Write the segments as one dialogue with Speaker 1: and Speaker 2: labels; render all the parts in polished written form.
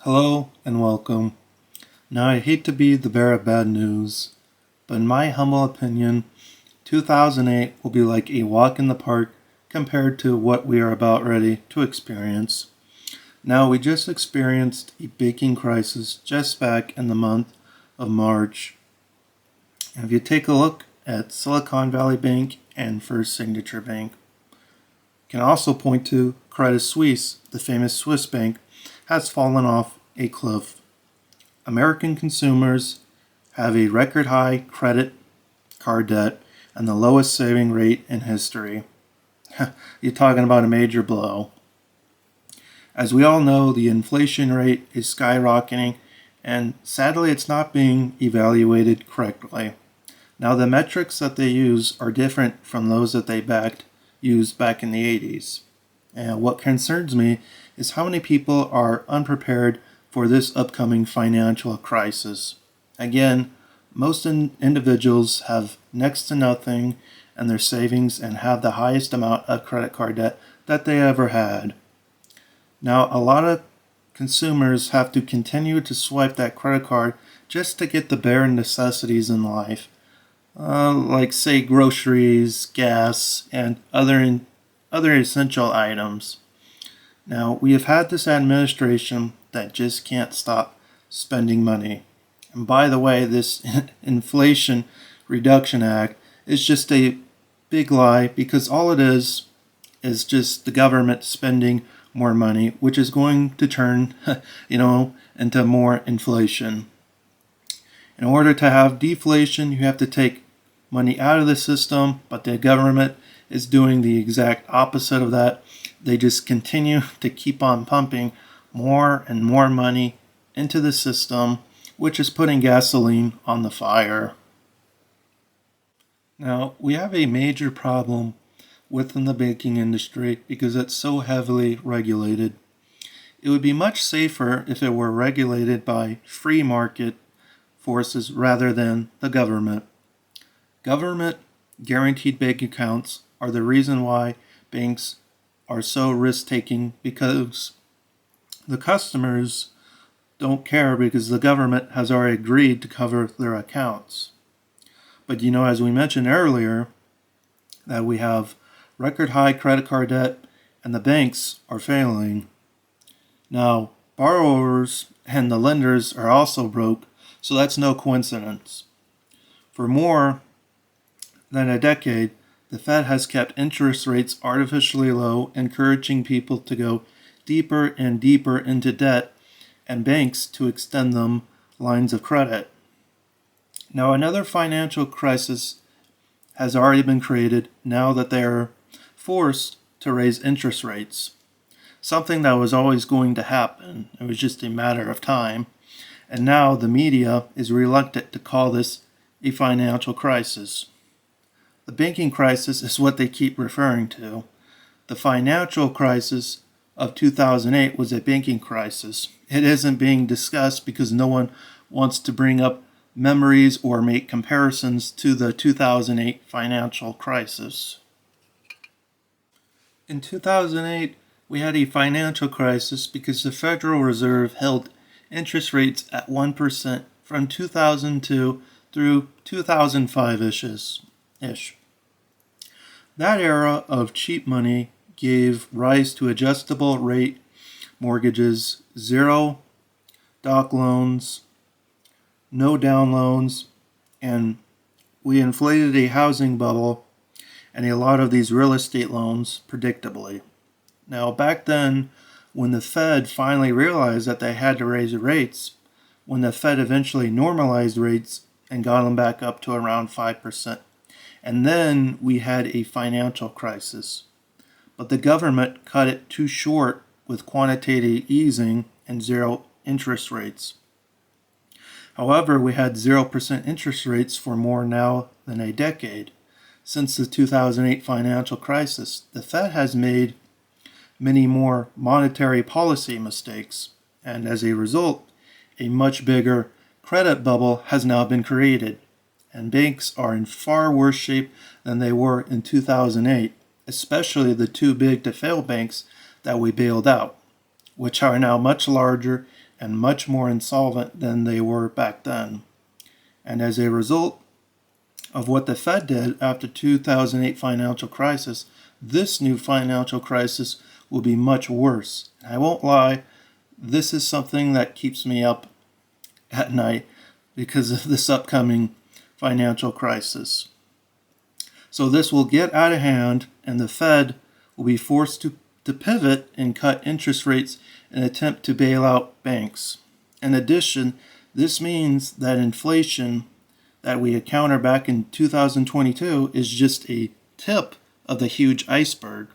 Speaker 1: Hello and welcome. Now, I hate to be the bearer of bad news, but in my humble opinion, 2008 will be like a walk in the park compared to what we are about ready to experience. Now, we just experienced a banking crisis just back in the month of March. And if you take a look at Silicon Valley Bank and First Signature Bank, you can also point to Credit Suisse, the famous Swiss bank, has fallen off a cliff. American consumers have a record high credit card debt and the lowest saving rate in history. You're talking about a major blow. As we all know, the inflation rate is skyrocketing, and sadly, it's not being evaluated correctly. Now, the metrics that they use are different from those that they used back in the 80s. And what concerns me is how many people are unprepared for this upcoming financial crisis. Again, most individuals have next to nothing in their savings and have the highest amount of credit card debt that they ever had. Now, a lot of consumers have to continue to swipe that credit card just to get the bare necessities in life, like say groceries, gas, and other essential items. Now, we have had this administration that just can't stop spending money. And by the way, this Inflation Reduction Act is just a big lie, because all it is just the government spending more money, which is going to turn, into more inflation. In order to have deflation, you have to take money out of the system, but the government is doing the exact opposite of that. They just continue to keep on pumping more and more money into the system, which is putting gasoline on the fire. Now, we have a major problem within the banking industry because it's so heavily regulated. It would be much safer if it were regulated by free market forces rather than the government. Government guaranteed bank accounts are the reason why banks are so risk-taking, because the customers don't care because the government has already agreed to cover their accounts. But as we mentioned earlier, that we have record high credit card debt and the banks are failing. Now, borrowers and the lenders are also broke, so that's no coincidence. For more than a decade, the Fed has kept interest rates artificially low, encouraging people to go deeper and deeper into debt and banks to extend them lines of credit. Now, another financial crisis has already been created now that they are forced to raise interest rates. Something that was always going to happen. It was just a matter of time. And now the media is reluctant to call this a financial crisis. The banking crisis is what they keep referring to. The financial crisis of 2008 was a banking crisis. It isn't being discussed because no one wants to bring up memories or make comparisons to the 2008 financial crisis. In 2008, we had a financial crisis because the Federal Reserve held interest rates at 1% from 2002 through 2005-ish. That era of cheap money gave rise to adjustable rate mortgages, zero doc loans, no down loans, and we inflated a housing bubble and a lot of these real estate loans predictably. Now, back then, when the Fed finally realized that they had to raise rates, when the Fed eventually normalized rates and got them back up to around 5%, and then we had a financial crisis. But the government cut it too short with quantitative easing and zero interest rates. However, we had 0% interest rates for more now than a decade. Since the 2008 financial crisis, the Fed has made many more monetary policy mistakes, and as a result, a much bigger credit bubble has now been created, and banks are in far worse shape than they were in 2008, especially the two big to fail banks that we bailed out, which are now much larger and much more insolvent than they were back then. And as a result of what the Fed did after 2008 financial crisis, this new financial crisis will be much worse. I won't lie, this is something that keeps me up at night because of this upcoming financial crisis. So this will get out of hand, and the Fed will be forced to pivot and cut interest rates in an attempt to bail out banks. In addition, this means that inflation that we encountered back in 2022 is just a tip of the huge iceberg,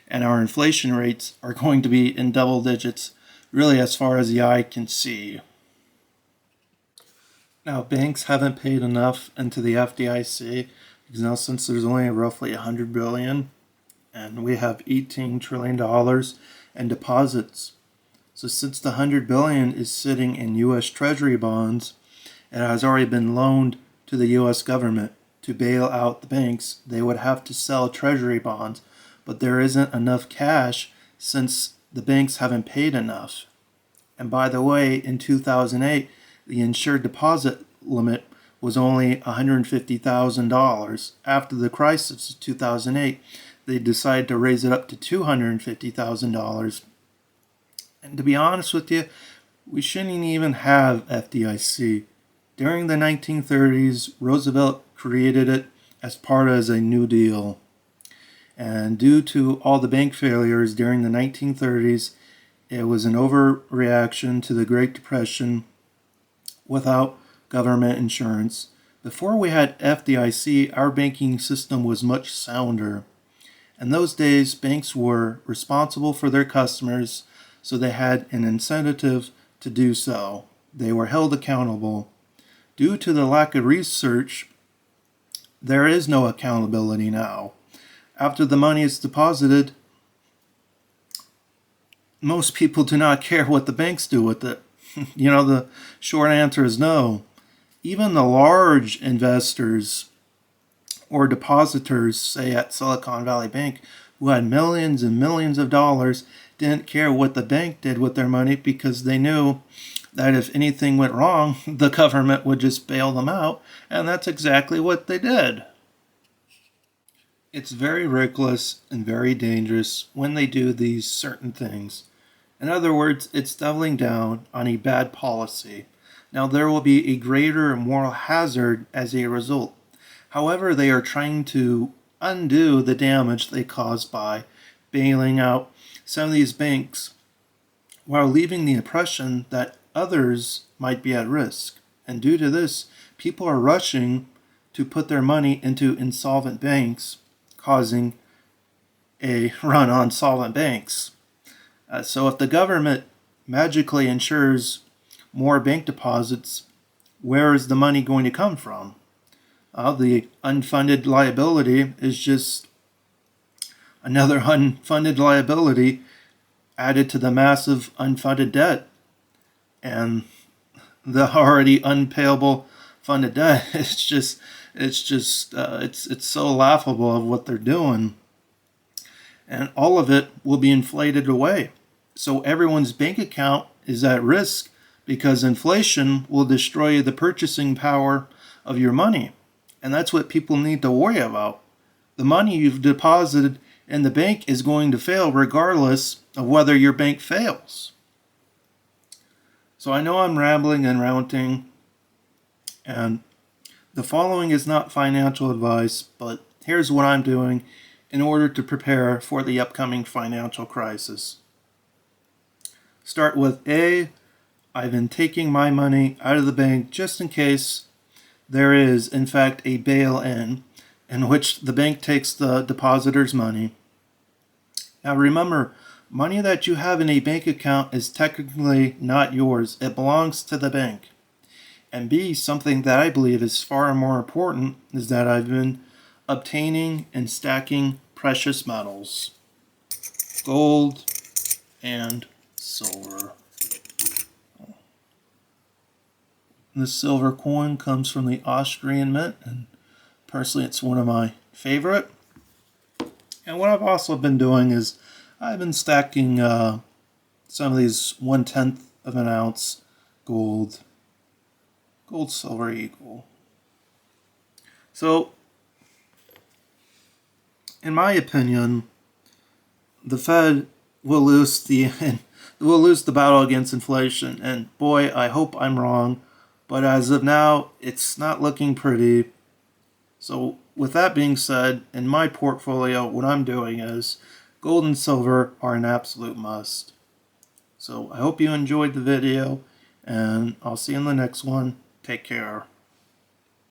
Speaker 1: and our inflation rates are going to be in double digits, really as far as the eye can see. Now, banks haven't paid enough into the FDIC because now, since there's only roughly $100 billion, and we have $18 trillion in deposits. So since the $100 billion is sitting in U.S. Treasury bonds, it has already been loaned to the U.S. government. To bail out the banks, they would have to sell Treasury bonds, but there isn't enough cash since the banks haven't paid enough. And by the way, in 2008, the insured deposit limit was only $150,000. After the crisis of 2008, they decided to raise it up to $250,000. And to be honest with you, we shouldn't even have FDIC. During the 1930s, Roosevelt created it as part of a New Deal. And due to all the bank failures during the 1930s, it was an overreaction to the Great Depression without government insurance. Before we had FDIC, our banking system was much sounder. In those days, banks were responsible for their customers, so they had an incentive to do so. They were held accountable. Due to the lack of research, there is no accountability now. After the money is deposited, most people do not care what the banks do with it. The short answer is no. Even the large investors or depositors, say at Silcon Valley Bank, who had millions and millions of dollars, didn't care what the bank did with their money because they knew that if anything went wrong, the government would just bail them out, and that's exactly what they did. It's very reckless and very dangerous when they do these certain things. In other words, it's doubling down on a bad policy. Now, there will be a greater moral hazard as a result. However, they are trying to undo the damage they caused by bailing out some of these banks while leaving the impression that others might be at risk. And due to this, people are rushing to put their money into insolvent banks, causing a run on solvent banks. So if the government magically insures more bank deposits, where is the money going to come from? The unfunded liability is just another unfunded liability added to the massive unfunded debt. And the already unpayable funded debt, it's so laughable of what they're doing. And all of it will be inflated away. So everyone's bank account is at risk because inflation will destroy the purchasing power of your money. And that's what people need to worry about. The money you've deposited in the bank is going to fail regardless of whether your bank fails. So I know I'm rambling and ranting, and the following is not financial advice, but here's what I'm doing in order to prepare for the upcoming financial crisis. Start with A, I've been taking my money out of the bank just in case there is, in fact, a bail-in which the bank takes the depositor's money. Now remember, money that you have in a bank account is technically not yours. It belongs to the bank. And B, something that I believe is far more important, is that I've been obtaining and stacking precious metals. Gold and silver. This silver coin comes from the Austrian Mint, and personally it's one of my favorite. And what I've also been doing is I've been stacking some of these 1/10 of an ounce gold silver eagle. So, in my opinion, the Fed will lose the battle against inflation. And boy, I hope I'm wrong. But as of now, it's not looking pretty. So with that being said, in my portfolio, what I'm doing is gold and silver are an absolute must. So I hope you enjoyed the video, and I'll see you in the next one. Take care.